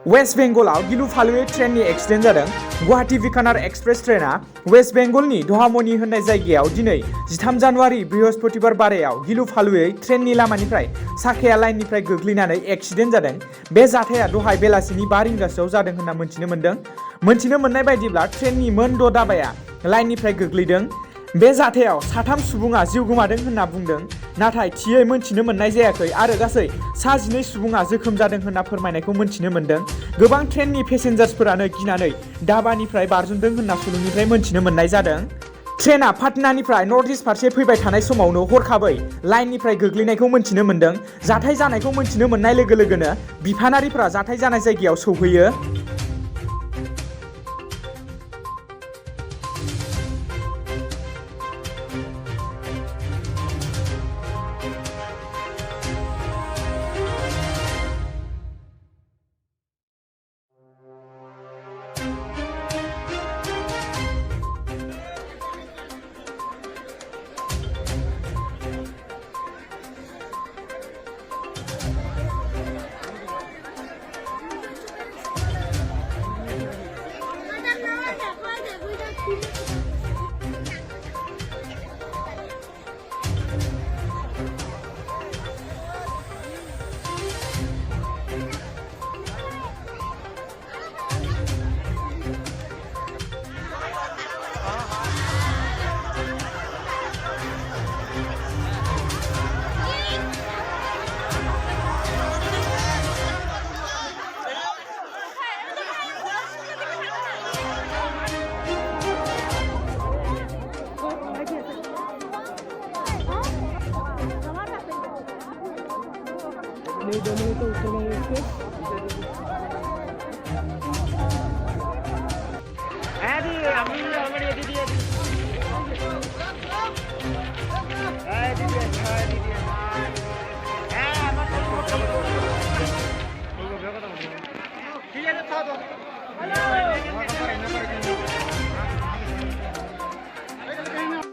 West बेंगलाव गिलु फालुयै ट्रेननि एक्सिडेन्ट जादों। गुवाहाटी बिकानेर एक्सप्रेस ट्रेना वेस्ट बेंगलनि दहामनी होननाय जायगायाव दिनै 13 जानुवारि बृहस्पतिबार बारायाव गिलु फालुयै ट्रेननि लामानिफ्राय साखाया लाइननिफ्राय गोग्लैनानै एक्सिडेन्ट जादों। बे जाथाया दहाय बेलासिनि 5 रिंगासोआव जादों होनना मोनथिनो मोन्दों। मोनथिनो मोननाय बायदिब्ला ट्रेननि मोन 6 दाबाया लाइननिफ्राय गोग्लैदों। बे जाथायाव 3 सुबुङा जिउ गोमादों होनना बुंदों, नाथाय थियै मोनथिनो मोननाय जायाखै आरो गासै 12 सुबुङा जोखोम जादों होनना फोरमायनायखौ मोनथिनो मोन्दों। गोबां ट्रेननि पेसेन्जार्सफोरानो गिनानै दाबानिफ्राय बारजुमदों होनना सुलुंनिफ्राय मोनथिनो मोननाय जादों। ट्रेना पाटनानिफ्राय नर्थ इस्ट फारसे फैबाय थानाय समावनो हरखाबै लाइननिफ्राय गोग्लैनायखौ मोनथिनो मोन्दों। जाथाय जानायखौ मोनथिनो मोननाय लोगो लोगोनो बिफानारिफ्रा जाथाय जानाय जायगायाव सौहैयो।